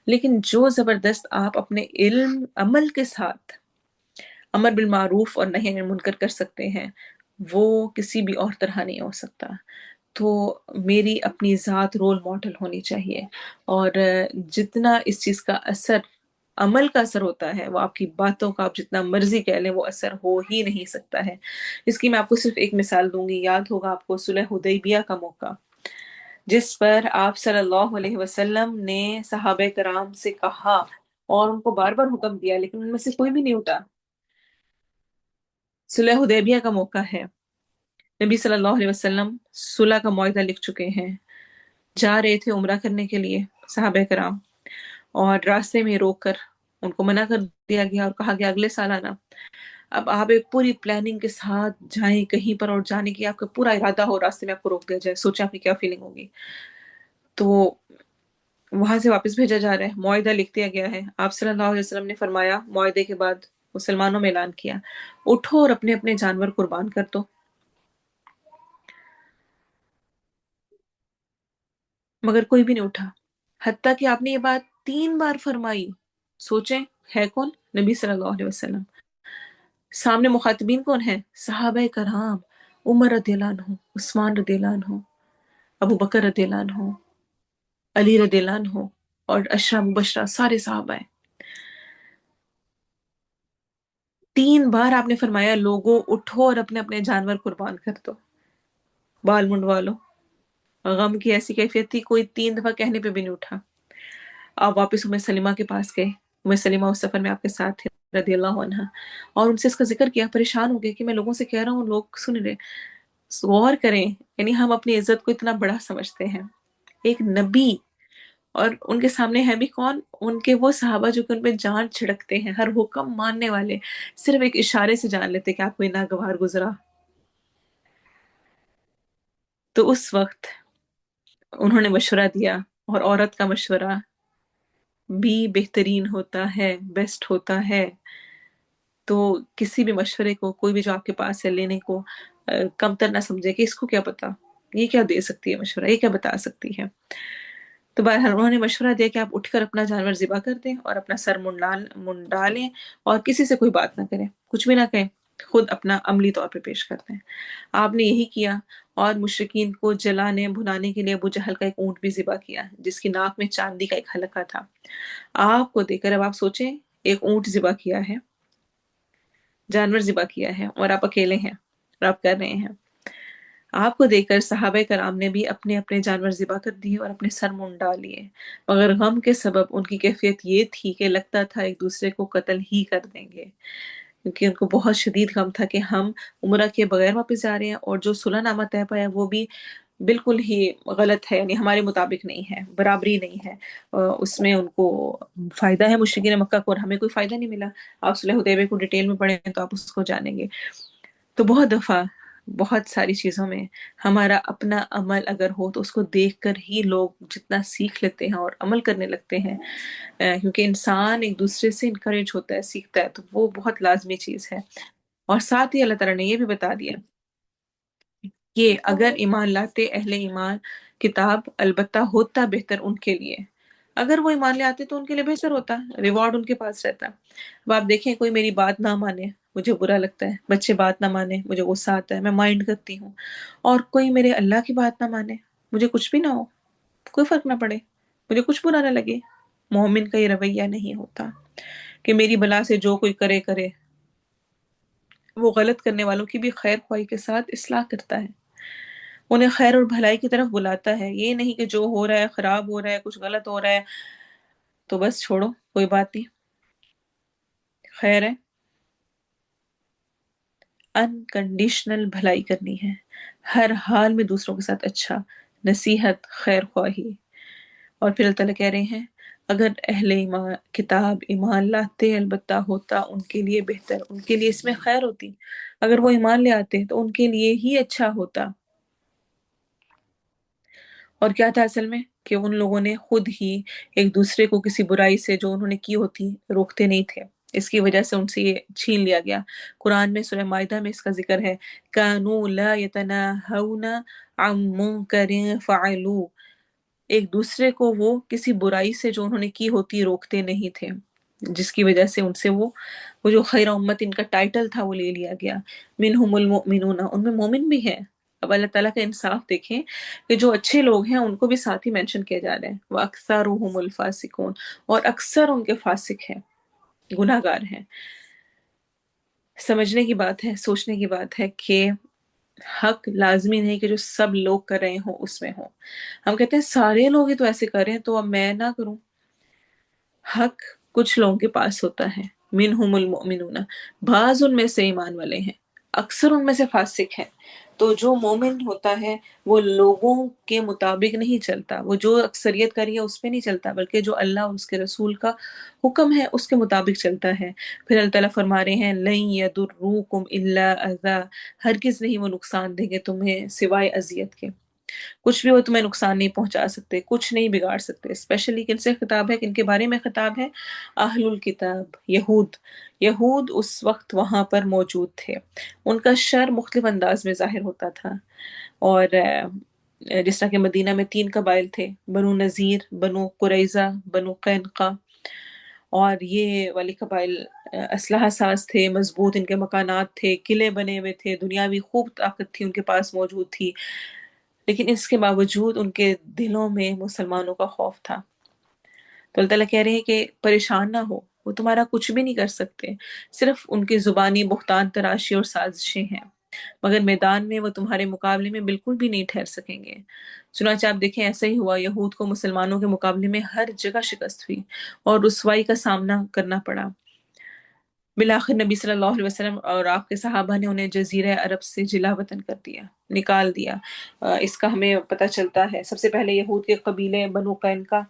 لیکن جو زبردست آپ اپنے علم عمل کے ساتھ امر بالمعروف اور نہی عن المنکر کر سکتے ہیں، وہ کسی بھی اور طرح نہیں ہو سکتا۔ تو میری اپنی ذات رول ماڈل ہونی چاہیے، اور جتنا اس چیز کا اثر، عمل کا اثر ہوتا ہے، وہ آپ کی باتوں کا آپ جتنا مرضی کہہ لیں، وہ اثر ہو ہی نہیں سکتا ہے۔ اس کی میں آپ کو صرف ایک مثال دوں گی، یاد ہوگا آپ کو صلح حدیبیہ کا موقع، جس پر آپ صلی اللہ علیہ وسلم نے صحابہ کرام سے کہا اور ان کو بار بار حکم دیا، لیکن ان میں سے کوئی بھی نہیں اٹھا۔ صلح حدیبیہ کا موقع ہے، نبی صلی اللہ علیہ وسلم صلح کا معاہدہ لکھ چکے ہیں، جا رہے تھے عمرہ کرنے کے لیے صحابہ کرام، اور راستے میں روک کر ان کو منع کر دیا گیا اور کہا گیا اگلے سال آنا۔ اب آپ ایک پوری پلاننگ کے ساتھ جائیں کہیں پر، اور جانے کی آپ کا پورا ارادہ ہو، راستے میں آپ کو روک دیا جائے، سوچیں آپ کی کیا فیلنگ ہوگی۔ تو وہاں سے واپس بھیجا جا رہا ہے، معاہدہ لکھ دیا گیا ہے، آپ صلی اللہ علیہ وسلم نے فرمایا معاہدے کے بعد مسلمانوں میں اعلان کیا، اٹھو اور اپنے اپنے جانور قربان کر دو، مگر کوئی بھی نہیں اٹھا، حتیٰ کہ آپ نے یہ بات 3 بار فرمائی۔ سوچیں، ہے کون؟ نبی صلی اللہ علیہ وسلم، سامنے مخاطبین کون ہیں؟ صحابہ کرام، عمر رضی اللہ عنہ، عثمان رضی اللہ عنہ، ابو بکر رضی اللہ عنہ، علی رضی اللہ عنہ، اور اشرا مبشرہ سارے صحابہ ہیں۔ 3 بار آپ نے فرمایا لوگوں اٹھو اور اپنے اپنے جانور قربان کر دو، بال منڈوا لو۔ غم کی ایسی کیفیت تھی، کوئی 3 دفعہ کہنے پہ بھی نہیں اٹھا۔ آپ واپس ام سلمہ کے پاس گئے، ام سلمہ اس سفر میں آپ کے ساتھ تھے رضی اللہ عنہ، اور ان سے اس کا ذکر کیا، پریشان ہو گئے کہ میں لوگوں سے کہہ رہا ہوں لوگ سن رہے۔ غور کریں، یعنی ہم اپنی عزت کو اتنا بڑا سمجھتے ہیں، ایک نبی، اور ان کے سامنے ہے بھی کون؟ ان کے وہ صحابہ جو کہ ان پہ جان چھڑکتے ہیں، ہر حکم ماننے والے، صرف ایک اشارے سے جان لیتے کہ آپ کوئی ناگوار گزرا۔ تو اس وقت انہوں نے مشورہ دیا، اور عورت کا مشورہ بھی بہترین ہوتا ہے، بیسٹ ہوتا ہے۔ تو کسی بھی مشورے کو کوئی بھی جو آپ کے پاس ہے لینے کو کمتر نہ سمجھے کہ اس کو کیا پتا، یہ کیا دے سکتی ہے مشورہ، یہ کیا بتا سکتی ہے۔ تو بہرحال انہوں نے مشورہ دیا کہ آپ اٹھ کر اپنا جانور ذبح کر دیں اور اپنا سر منڈالیں، اور کسی سے کوئی بات نہ کریں، کچھ بھی نہ کہیں، خود اپنا عملی طور پہ پیش کر دیں۔ آپ نے یہی کیا، اور مشرکین کو جلانے بھنانے کے لیے ابو جہل کا ایک اونٹ بھی ذبح کیا، جس کی ناک میں چاندی کا ایک حلقہ تھا۔ آپ کو دیکھ کر اب آپ سوچیں، ایک اونٹ ذبح کیا ہے، جانور ذبح کیا ہے، اور آپ اکیلے ہیں اور آپ کر رہے ہیں۔ آپ کو دیکھ کر صحابہ کرام نے بھی اپنے اپنے جانور ذبح کر دیے اور اپنے سر منڈا لیے، مگر غم کے سبب ان کی کیفیت یہ تھی کہ لگتا تھا ایک دوسرے کو قتل ہی کر دیں گے، کیونکہ ان کو بہت شدید غم تھا کہ ہم عمرہ کے بغیر واپس جا رہے ہیں، اور جو صلح نامہ طے پایا وہ بھی بالکل ہی غلط ہے، یعنی ہمارے مطابق نہیں ہے، برابری نہیں ہے، اس میں ان کو فائدہ ہے مشرکین مکہ کو، اور ہمیں کوئی فائدہ نہیں ملا۔ آپ صلح حدیبیہ کو ڈیٹیل میں پڑھیں تو آپ اس کو جانیں گے۔ تو بہت دفعہ بہت ساری چیزوں میں ہمارا اپنا عمل اگر ہو تو اس کو دیکھ کر ہی لوگ جتنا سیکھ لیتے ہیں اور عمل کرنے لگتے ہیں، کیونکہ انسان ایک دوسرے سے انکریج ہوتا ہے، سیکھتا ہے، تو وہ بہت لازمی چیز ہے۔ اور ساتھ ہی اللہ تعالیٰ نے یہ بھی بتا دیا کہ اگر ایمان لاتے اہل ایمان، کتاب البتہ ہوتا بہتر ان کے لیے، اگر وہ ایمان لے آتے تو ان کے لیے بہتر ہوتا، ریوارڈ ان کے پاس رہتا۔ اب آپ دیکھیں، کوئی میری بات نہ مانے، مجھے برا لگتا ہے، بچے بات نہ مانے، مجھے غصہ آتا ہے، میں مائنڈ کرتی ہوں، اور کوئی میرے اللہ کی بات نہ مانے، مجھے کچھ بھی نہ ہو، کوئی فرق نہ پڑے، مجھے کچھ برا نہ لگے۔ مومن کا یہ رویہ نہیں ہوتا کہ میری بلا سے جو کوئی کرے کرے، وہ غلط کرنے والوں کی بھی خیر خواہی کے ساتھ اصلاح کرتا ہے، انہیں خیر اور بھلائی کی طرف بلاتا ہے، یہ نہیں کہ جو ہو رہا ہے خراب ہو رہا ہے، کچھ غلط ہو رہا ہے تو بس چھوڑو، کوئی بات نہیں، خیر ہے۔ انکنڈیشنل بھلائی کرنی ہے، ہر حال میں دوسروں کے ساتھ اچھا، نصیحت، خیر خواہی۔ اور پھر اللہ تعالیٰ کہہ رہے ہیں اگر اہل ایمان کتاب ایمان لاتے البتہ ہوتا ان کے لیے بہتر، ان کے لیے اس میں خیر ہوتی، اگر وہ ایمان لے آتے تو ان کے لیے ہی اچھا ہوتا۔ اور کیا تھا اصل میں کہ ان لوگوں نے خود ہی ایک دوسرے کو کسی برائی سے جو انہوں نے کی ہوتی روکتے نہیں تھے، اس کی وجہ سے ان سے یہ چھین لیا گیا۔ قرآن میں سورہ مائدہ میں اس کا ذکر ہے، کانوا لا یتناہون عن منکر فعلوا، ایک دوسرے کو وہ کسی برائی سے جو انہوں نے کی ہوتی روکتے نہیں تھے، جس کی وجہ سے ان سے وہ جو خیر امت ان کا ٹائٹل تھا وہ لے لیا گیا۔ منہم المؤمنون، ان میں مومن بھی ہیں۔ اب اللہ تعالیٰ کا انصاف دیکھیں کہ جو اچھے لوگ ہیں ان کو بھی ساتھ ہی مینشن کیا جا رہا ہے، وَأَكْثَرُهُمُ الْفَاسِقُونَ، اور اکثر ان کے فاسق ہیں، گناہ گار ہیں۔ سمجھنے کی بات ہے، سوچنے کی بات ہے کہ حق لازمی نہیں کہ جو سب لوگ کر رہے ہوں اس میں ہوں۔ ہم کہتے ہیں سارے لوگ ہی تو ایسے کر رہے ہیں تو اب میں نہ کروں۔ حق کچھ لوگوں کے پاس ہوتا ہے، منہم المؤمنون، بعض ان میں سے ایمان والے ہیں، اکثر ان میں سے فاسق ہیں۔ تو جو مومن ہوتا ہے وہ لوگوں کے مطابق نہیں چلتا، وہ جو اکثریت کر رہی ہے اس پہ نہیں چلتا، بلکہ جو اللہ اور اس کے رسول کا حکم ہے اس کے مطابق چلتا ہے۔ پھر اللہ تعالیٰ فرما رہے ہیں لن یضروکم الا اذی، ہرگز نہیں وہ نقصان دیں گے تمہیں سوائے اذیت کے، کچھ بھی وہ تمہیں نقصان نہیں پہنچا سکتے، کچھ نہیں بگاڑ سکتے۔ اسپیشلی کن سے خطاب ہے، کن کے بارے میں خطاب ہے؟ اہل الکتاب، یہود۔ یہود اس وقت وہاں پر موجود تھے، ان کا شر مختلف انداز میں ظاہر ہوتا تھا، اور جس طرح کہ مدینہ میں 3 قبائل تھے، بنو نذیر، بنو قریظہ، بنو قینقاع، اور یہ والی قبائل اسلحہ ساز تھے، مضبوط ان کے مکانات تھے، قلعے بنے ہوئے تھے، دنیاوی خوب طاقت تھی ان کے پاس موجود تھی، لیکن اس کے باوجود ان کے دلوں میں مسلمانوں کا خوف تھا۔ تو اللہ تعالیٰ کہہ رہے ہیں کہ پریشان نہ ہو، وہ تمہارا کچھ بھی نہیں کر سکتے، صرف ان کی زبانی بہتان تراشی اور سازشیں ہیں، مگر میدان میں وہ تمہارے مقابلے میں بالکل بھی نہیں ٹھہر سکیں گے۔ چنانچہ آپ دیکھیں ایسا ہی ہوا، یہود کو مسلمانوں کے مقابلے میں ہر جگہ شکست ہوئی اور رسوائی کا سامنا کرنا پڑا۔ بالآخر نبی صلی اللہ علیہ وسلم اور آپ کے صحابہ نے انہیں جزیرہ عرب سے جلا وطن کر دیا، نکال دیا۔ اس کا ہمیں پتہ چلتا ہے سب سے پہلے یہود کے قبیلے بنو قینقاع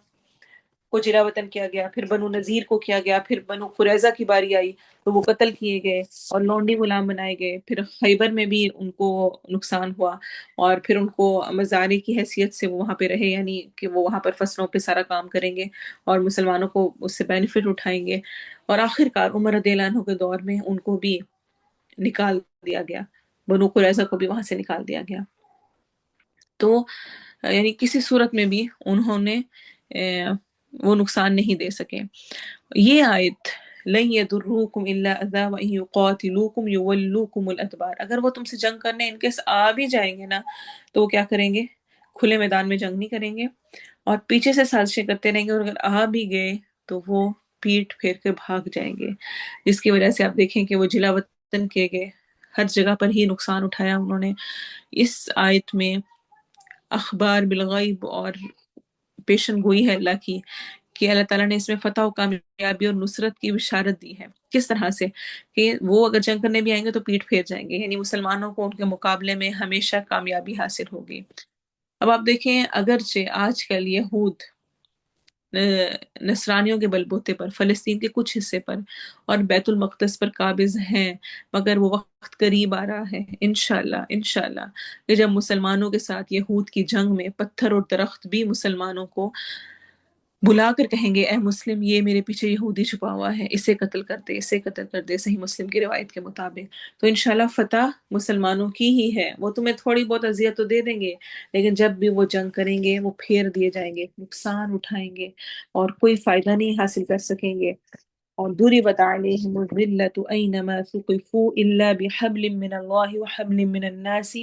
کو جلا وطن کیا گیا، پھر بنو نذیر کو کیا گیا، پھر بنو قریظہ کی باری آئی تو وہ قتل کیے گئے اور لونڈی غلام بنائے گئے، پھر خیبر میں بھی ان کو نقصان ہوا، اور پھر ان کو مزارع کی حیثیت سے وہ وہاں پہ رہے، یعنی کہ وہ وہاں پر فصلوں پہ سارا کام کریں گے اور مسلمانوں کو اس سے بینیفٹ اٹھائیں گے، اور آخر کار عمر رضی اللہ عنہ کے دور میں ان کو بھی نکال دیا گیا، بنو قریظہ کو بھی وہاں سے نکال دیا گیا۔ تو یعنی کسی صورت میں بھی انہوں نے وہ نقصان نہیں دے سکے۔ یہ آیت لن یضروکم الا اذی وان یقاتلوکم یولوکم الادبار، اگر وہ تم سے جنگ کرنے ان کے آ بھی جائیں گے نا تو وہ کیا کریں گے؟ کھلے میدان میں جنگ نہیں کریں گے اور پیچھے سے سازشیں کرتے رہیں گے، اور اگر آ بھی گئے تو وہ پیٹ پھیر کے بھاگ جائیں گے، جس کی وجہ سے آپ دیکھیں کہ وہ جلا وطن کیے گئے، ہر جگہ پر ہی نقصان اٹھایا انہوں نے۔ اس آیت میں اخبار بالغیب اور پیشن گوئی ہے اللہ کی، کہ اللہ تعالیٰ نے اس میں فتح و کامیابی اور نصرت کی بشارت دی ہے۔ کس طرح سے؟ کہ وہ اگر جنگ کرنے بھی آئیں گے تو پیٹ پھیر جائیں گے، یعنی مسلمانوں کو ان کے مقابلے میں ہمیشہ کامیابی حاصل ہوگی۔ اب آپ دیکھیں اگرچہ آج کل یہود نصرانیوں کے بلبوتے پر فلسطین کے کچھ حصے پر اور بیت المقدس پر قابض ہیں، مگر وہ وقت قریب آ رہا ہے انشاءاللہ انشاءاللہ کہ جب مسلمانوں کے ساتھ یہود کی جنگ میں پتھر اور درخت بھی مسلمانوں کو بلا کر کہیں گے اے مسلم، یہ میرے پیچھے یہودی چھپا ہوا ہے، اسے قتل کر دے، اسے قتل کر دے، صحیح مسلم کی روایت کے مطابق۔ تو انشاءاللہ فتح مسلمانوں کی ہی ہے، وہ تمہیں تھوڑی بہت اذیت تو دے دیں گے لیکن جب بھی وہ جنگ کریں گے وہ پھیر دیے جائیں گے، نقصان اٹھائیں گے اور کوئی فائدہ نہیں حاصل کر سکیں گے۔ اور ضربت علیہم الذلۃ اینما ثقفوا الا بحبل من اللہ وحبل من الناس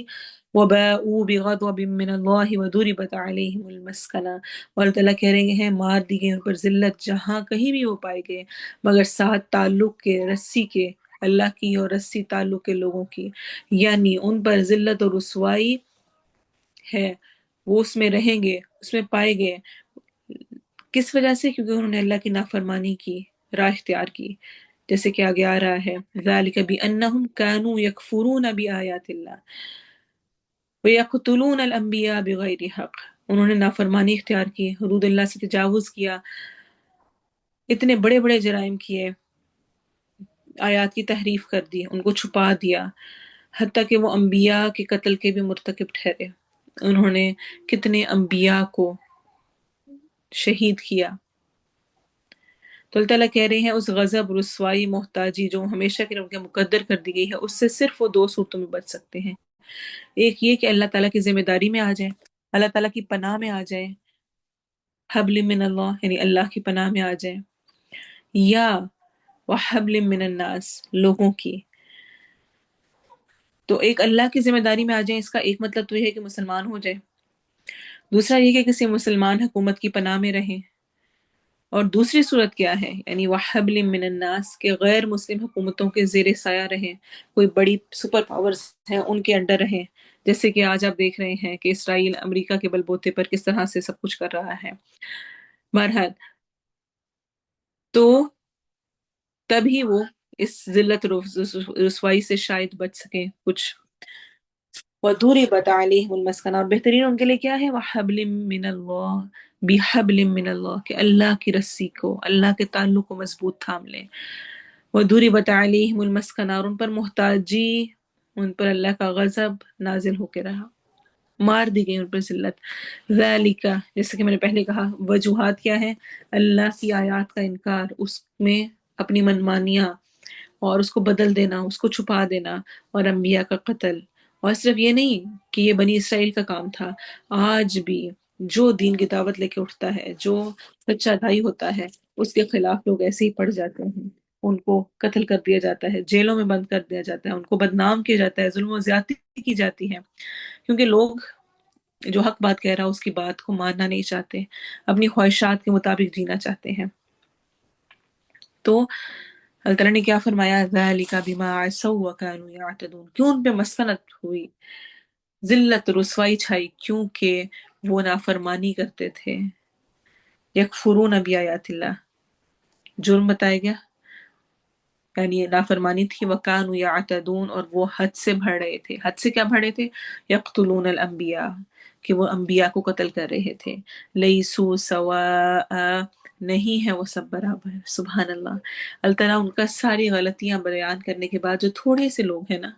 وباءوا بغضب من اللہ وضربت علیہم المسکنہ، اور اللہ تعالیٰ کہہ رہے ہیں مار دی گئی ان پر ذلت جہاں کہیں بھی وہ پائے گئے، مگر ساتھ تعلق کے رسی کے، اللہ کی اور رسی تعلق کے لوگوں کی، یعنی ان پر ذلت اور رسوائی ہے، وہ اس میں رہیں گے، اس میں پائے گئے۔ کس وجہ سے؟ کیونکہ انہوں نے اللہ کی نافرمانی کی، راہ اختیار کی، جیسے کہ آگے آ رہا ہے ذَلِكَ بِأَنَّهُمْ كَانُوا يَكْفُرُونَ بِآيَاتِ اللَّهِ وَيَقْتُلُونَ الْأَنْبِيَاءَ بِغَيْرِ حَقٍّ، انہوں نے نافرمانی اختیار کی، حدود اللہ سے تجاوز کیا، اتنے بڑے بڑے جرائم کیے، آیات کی تحریف کر دی، ان کو چھپا دیا، حتیٰ کہ وہ انبیاء کے قتل کے بھی مرتکب ٹھہرے۔ انہوں نے کتنے انبیاء کو شہید کیا۔ تو اللہ تعالیٰ کہہ رہے ہیں اس غضب، رسوائی، محتاجی جو ہمیشہ کے لیے مقدر کر دی گئی ہے، اس سے صرف وہ دو صورتوں میں بچ سکتے ہیں۔ ایک یہ کہ اللہ تعالیٰ کی ذمہ داری میں آ جائیں، اللہ تعالیٰ کی پناہ میں آ جائیں، حبل من اللہ یعنی اللہ کی پناہ میں آ جائیں، یا وحبل من الناس لوگوں کی۔ تو ایک اللہ کی ذمہ داری میں آ جائیں، اس کا ایک مطلب تو یہ ہے کہ مسلمان ہو جائیں، دوسرا یہ کہ کسی مسلمان حکومت کی پناہ میں رہیں، اور دوسری صورت کیا ہے یعنی وحبل من الناس کہ غیر مسلم حکومتوں کے زیر سایہ رہیں، کوئی بڑی سپر پاورز ہیں ان کے انڈر رہیں، جیسے کہ آج آپ دیکھ رہے ہیں کہ اسرائیل امریکہ کے بل بوتے پر کس طرح سے سب کچھ کر رہا ہے۔ بہرحال تو تبھی وہ اس ذلت رسوائی سے شاید بچ سکیں کچھ۔ وَضُرِبَتْ عَلَيْهِمُ الْمَسْكَنَةُ، اور بہترین ان کے لیے کیا ہے وَحَبْلٍ مِّنَ اللَّهِ بِحَبْلٍ مِّنَ اللَّهِ کہ اللہ کی رسی کو، اللہ کے تعلق کو مضبوط تھام لیں۔ وَضُرِبَتْ عَلَيْهِمُ الْمَسْكَنَةُ، اور ان پر محتاجی، ان پر اللہ کا غضب نازل ہو کے رہا، مار دی گئی ان پر ذلت۔ ذَلِكَ جیسے کہ میں نے پہلے کہا، وجوہات کیا ہیں؟ اللہ کی آیات کا انکار، اس میں اپنی منمانیاں اور اس کو بدل دینا، اس کو چھپا دینا، اور انبیاء کا قتل۔ اور صرف یہ نہیں کہ یہ بنی اسرائیل کا کام تھا، آج بھی جو دین کی دعوت لے کے اٹھتا ہے، جو سچا دائی ہوتا ہے، اس کے خلاف لوگ ایسے ہی پڑ جاتے ہیں، ان کو قتل کر دیا جاتا ہے، جیلوں میں بند کر دیا جاتا ہے، ان کو بدنام کیا جاتا ہے، ظلم و زیادتی کی جاتی ہے، کیونکہ لوگ جو حق بات کہہ رہا اس کی بات کو ماننا نہیں چاہتے، اپنی خواہشات کے مطابق جینا چاہتے ہیں۔ تو اللہ تعالیٰ نے کیا فرمایا ذَلِكَ بِمَا عَصَوْا وَكَانُوا يَعْتَدُونَ، کیوں ان پہ مسکنت ہوئی، ذلت رسوائی چھائی، کیونکہ وہ نافرمانی کرتے تھے۔ یکفرون بآیات اللہ، جرم بتایا گیا، یعنی نافرمانی تھی، وَكَانُوا يَعْتَدُونَ اور وہ حد سے بڑھ رہے تھے۔ حد سے کیا بڑھ رہے تھے؟ يَقْتُلُونَ الْأَنْبِيَاءَ کہ وہ انبیاء کو قتل کر رہے تھے۔ لَيْسُوا سَوَاءً نہیں ہے وہ سب برابر۔ سبحان اللہ، اللہ تعالیٰ ان کا ساری غلطیاں بیان کرنے کے بعد جو تھوڑے سے لوگ ہیں نا،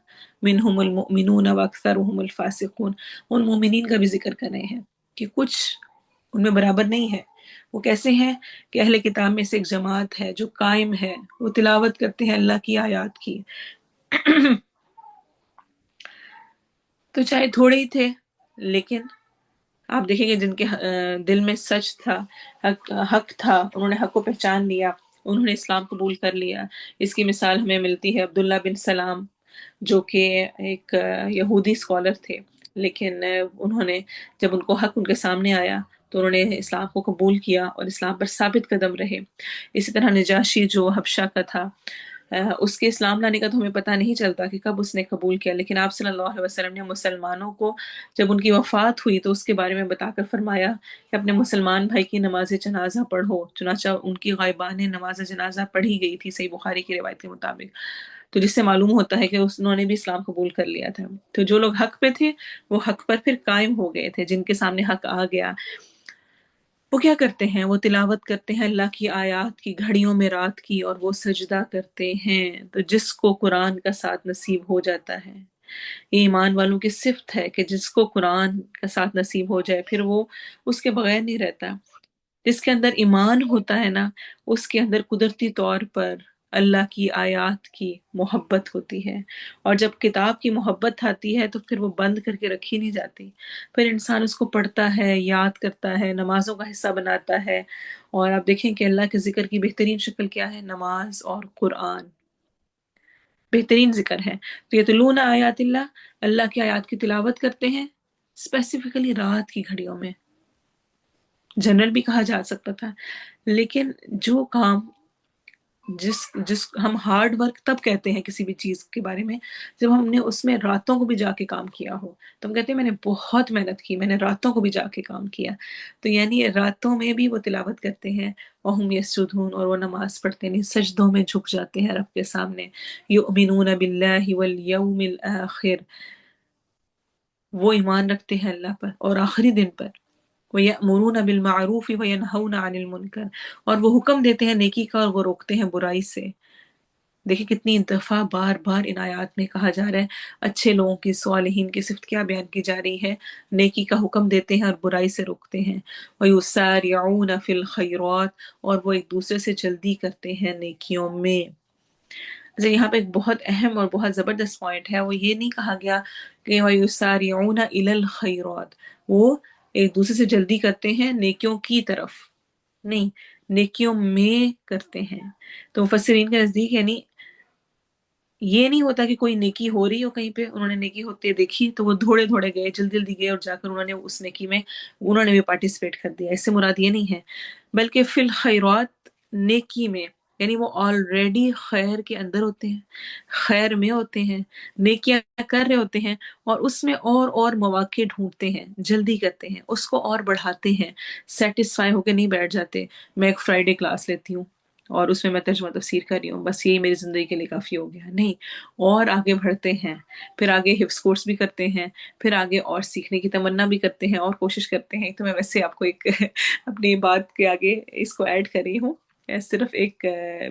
منہم المؤمنون واکثرهم الفاسقون، ان مومنین کا بھی ذکر کر رہے ہیں کہ کچھ ان میں برابر نہیں ہے۔ وہ کیسے ہیں کہ اہل کتاب میں سے ایک جماعت ہے جو قائم ہے، وہ تلاوت کرتے ہیں اللہ کی آیات کی، تو چاہے تھوڑے ہی تھے، لیکن آپ دیکھیں گے جن کے دل میں سچ تھا، حق تھا، انہوں نے حق کو پہچان لیا، انہوں نے اسلام قبول کر لیا۔ اس کی مثال ہمیں ملتی ہے عبداللہ بن سلام، جو کہ ایک یہودی اسکالر تھے، لیکن انہوں نے جب ان کو حق ان کے سامنے آیا تو انہوں نے اسلام کو قبول کیا اور اسلام پر ثابت قدم رہے۔ اسی طرح نجاشی جو حبشہ کا تھا، اس کے اسلام لانے کا تو ہمیں پتہ نہیں چلتا کہ کب اس نے قبول کیا، لیکن آپ صلی اللہ علیہ وسلم نے مسلمانوں کو جب ان کی وفات ہوئی تو اس کے بارے میں بتا کر فرمایا کہ اپنے مسلمان بھائی کی نماز جنازہ پڑھو، چنانچہ ان کی غائبانہ نماز جنازہ پڑھی گئی تھی صحیح بخاری کی روایت کے مطابق، تو جس سے معلوم ہوتا ہے کہ انہوں نے بھی اسلام قبول کر لیا تھا۔ تو جو لوگ حق پہ تھے وہ حق پر پھر قائم ہو گئے تھے، جن کے سامنے حق آ گیا وہ کیا کرتے ہیں؟ وہ تلاوت کرتے ہیں اللہ کی آیات کی گھڑیوں میں رات کی، اور وہ سجدہ کرتے ہیں۔ تو جس کو قرآن کا ساتھ نصیب ہو جاتا ہے، یہ ایمان والوں کی صفت ہے کہ جس کو قرآن کا ساتھ نصیب ہو جائے پھر وہ اس کے بغیر نہیں رہتا۔ جس کے اندر ایمان ہوتا ہے نا، اس کے اندر قدرتی طور پر اللہ کی آیات کی محبت ہوتی ہے، اور جب کتاب کی محبت آتی ہے تو پھر وہ بند کر کے رکھی نہیں جاتی، پھر انسان اس کو پڑھتا ہے، یاد کرتا ہے، نمازوں کا حصہ بناتا ہے۔ اور آپ دیکھیں کہ اللہ کے ذکر کی بہترین شکل کیا ہے؟ نماز اور قرآن، بہترین ذکر ہے۔ تو یتلون آیات اللہ، اللہ کی آیات کی تلاوت کرتے ہیں، اسپیسیفکلی رات کی گھڑیوں میں، جنرل بھی کہا جا سکتا تھا، لیکن جو کام جس جس ہم ہارڈ ورک تب کہتے ہیں کسی بھی چیز کے بارے میں جب ہم نے اس میں راتوں کو بھی جا کے کام کیا ہو، تو ہم کہتے ہیں میں نے بہت محنت کی، میں نے راتوں کو بھی جا کے کام کیا. تو یعنی راتوں میں بھی وہ تلاوت کرتے ہیں، وہم یسجدون، اور وہ نماز پڑھتے ہیں، سجدوں میں جھک جاتے ہیں رب کے سامنے. یؤمنون باللہ والیوم الآخر، وہ ایمان رکھتے ہیں اللہ پر اور آخری دن پر. وَيَأْمُرُونَ بِالْمَعْرُوفِ وَيَنْهَوْنَ عَنِ الْمُنْكَرِ، اور وہ حکم دیتے ہیں نیکی کا اور وہ روکتے ہیں برائی سے. دیکھیں کتنی دفعہ بار بار ان آیات میں کہا جا رہا ہے اچھے لوگوں کی، صالحین کی صفت کیا بیان کی جا رہی ہے، نیکی کا حکم دیتے ہیں اور برائی سے روکتے ہیں. وَيُسَارِعُونَ فِي الْخَيْرَاتِ، اور وہ ایک دوسرے سے جلدی کرتے ہیں نیکیوں میں. اچھا، یہاں پہ ایک بہت اہم اور بہت زبردست پوائنٹ ہے، وہ یہ نہیں کہا گیا کہ وَيُسَارِعُونَ إِلَى الْخَيْرَاتِ، وہ ایک دوسرے سے جلدی کرتے ہیں نیکیوں کی طرف، نہیں، نیکیوں میں کرتے ہیں. تو مفسرین کے نزدیک یعنی یہ نہیں ہوتا کہ کوئی نیکی ہو رہی ہو کہیں پہ، انہوں نے نیکی ہوتے دیکھی تو وہ دھوڑے دھوڑے گئے، جلدی جلدی گئے اور جا کر انہوں نے اس نیکی میں انہوں نے بھی پارٹیسپیٹ کر دیا. اس سے مراد یہ نہیں ہے، بلکہ فی الخیرات، نیکی میں، یعنی وہ آلریڈی خیر کے اندر ہوتے ہیں، خیر میں ہوتے ہیں، نیکیاں کر رہے ہوتے ہیں، اور اس میں اور مواقع ڈھونڈتے ہیں، جلدی کرتے ہیں، اس کو اور بڑھاتے ہیں. سیٹسفائی ہو کے نہیں بیٹھ جاتے میں ایک فرائیڈے کلاس لیتی ہوں اور اس میں میں ترجمہ تفسیر کر رہی ہوں، بس یہی میری زندگی کے لیے کافی ہو گیا. نہیں، اور آگے بڑھتے ہیں، پھر آگے حفظ کورس بھی کرتے ہیں، پھر آگے اور سیکھنے کی تمنا بھی کرتے ہیں اور کوشش کرتے ہیں. تو میں ویسے آپ کو ایک اپنی بات کے آگے اس کو ایڈ کر رہی ہوں، صرف ایک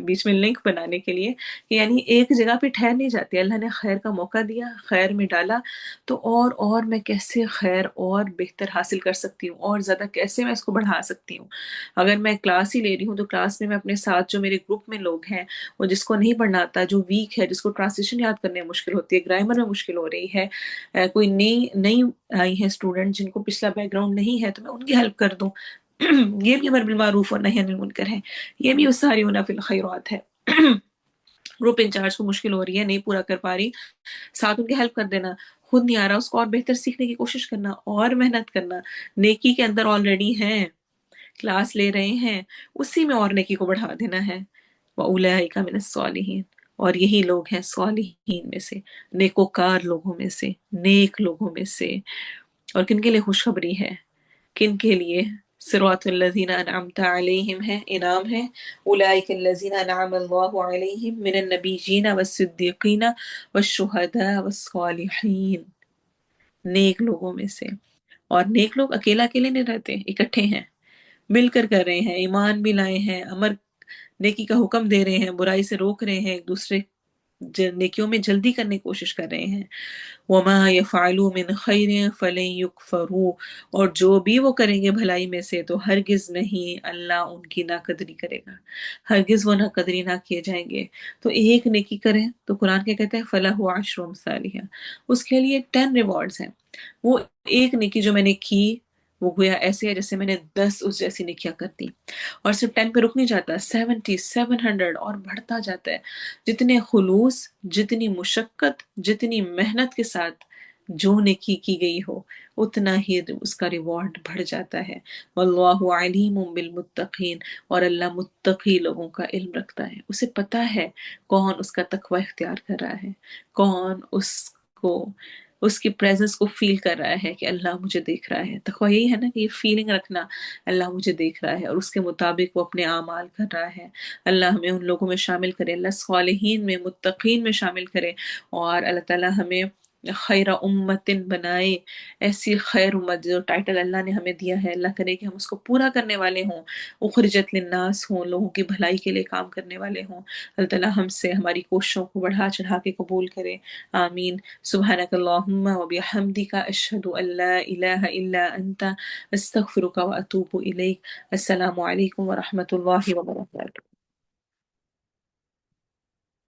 بیچ میں لنک بنانے کے لیے کہ یعنی ایک جگہ پہ ٹھہر نہیں جاتی. اللہ نے خیر کا موقع دیا، خیر میں ڈالا، تو اور میں کیسے خیر اور بہتر حاصل کر سکتی ہوں، اور زیادہ کیسے میں اس کو بڑھا سکتی ہوں. اگر میں کلاس ہی لے رہی ہوں تو کلاس میں اپنے ساتھ جو میرے گروپ میں لوگ ہیں، وہ جس کو نہیں پڑھنا آتا، جو ویک ہے، جس کو ٹرانسلیشن یاد کرنے میں مشکل ہوتی ہے، گرامر میں مشکل ہو رہی ہے، کوئی نئی آئی ہیں اسٹوڈنٹ جن کو پچھلا بیک گراؤنڈ نہیں ہے، تو میں ان کی ہیلپ کر دوں. یہ بھی امر بالمعروف اور نہی عن المنکر ہے، یہ بھی یسارعون فی الخیرات ہے. گروپ انچارج کو مشکل ہو رہی ہے، نہیں پورا کر پا رہی، ساتھ ان کی ہیلپ کر دینا. خود نہیں آ رہا اس کو اور بہتر سیکھنے کی کوشش کرنا اور محنت کرنا. نیکی کے اندر آلریڈی ہیں، کلاس لے رہے ہیں، اسی میں اور نیکی کو بڑھا دینا ہے. وَأُولَٰئِکَ مِنَ الصَّالِحِینَ، اور یہی لوگ ہیں صالحین میں سے، نیکوکار لوگوں میں سے، نیک لوگوں میں سے. اور کن کے لیے خوشخبری ہے؟ کن کے لیے؟ صراط الذین انعمت علیہم ہے، انعام ہے. اولئک الذین انعم اللہ علیہم من النبیین والصدیقین والشہداء والصالحین، نیک لوگوں میں سے. اور نیک لوگ اکیلا اکیلے نہیں رہتے، اکٹھے ہیں، مل کر رہے ہیں، ایمان بھی لائے ہیں، امر نیکی کا حکم دے رہے ہیں، برائی سے روک رہے ہیں، ایک دوسرے نیکیوں میں جلدی کرنے کی کوشش کر رہے ہیں. وَمَا يَفْعَلُوا مِنْ خَيْرٍ فَلَنْ يُكْفَرُوا، اور جو بھی وہ کریں گے بھلائی میں سے تو ہرگز نہیں اللہ ان کی ناقدری کرے گا، ہرگز وہ ناقدری نہ کیے جائیں گے. تو ایک نیکی کریں تو قرآن کیا کہتا ہے فَلَهُ عَشْرُ أَمْثَالِهَا، اس کے لیے 10 ریوارڈز ہیں. وہ ایک نیکی جو میں نے کی وہ گویا ایسے ہے جیسے میں نے 10 اس جیسی نیکیاں کر دی. اور صرف 10 پہ رک نہیں جاتا، 70 700 اور بڑھتا جاتا ہے. جتنے خلوص، جتنی مشقت، جتنی محنت کے ساتھ جو نیکی کی گئی ہو اتنا ہی اس کا ریوارڈ بڑھ جاتا ہے. واللہ علیم بالمتقین، اور اللہ متقی لوگوں کا علم رکھتا ہے، اسے پتا ہے کون اس کا تقوی اختیار کر رہا ہے، کون کو اس کی پریزنس کو فیل کر رہا ہے کہ اللہ مجھے دیکھ رہا ہے. تقوی یہی ہے نا کہ یہ فیلنگ رکھنا، اللہ مجھے دیکھ رہا ہے اور اس کے مطابق وہ اپنے اعمال کر رہا ہے. اللہ ہمیں ان لوگوں میں شامل کرے، اللہ صالحین میں، متقین میں شامل کرے، اور اللہ تعالیٰ ہمیں خیر امتن بنائے، ایسی خیر امت جو ٹائٹل اللہ نے ہمیں دیا ہے، اللہ کرے کہ ہم اس کو پورا کرنے والے ہوں، اخرجت للناس ہوں، لوگوں کی بھلائی کے لیے کام کرنے والے ہوں. اللہ تعالیٰ ہم سے ہماری کوششوں کو بڑھا چڑھا کے قبول کرے، آمین. سبحانک اللہم و بحمدک، اشہد ان لا الہ الا انت، استغفرک و اتوب الیک. السلام علیکم ورحمۃ اللہ وبرکاتہ.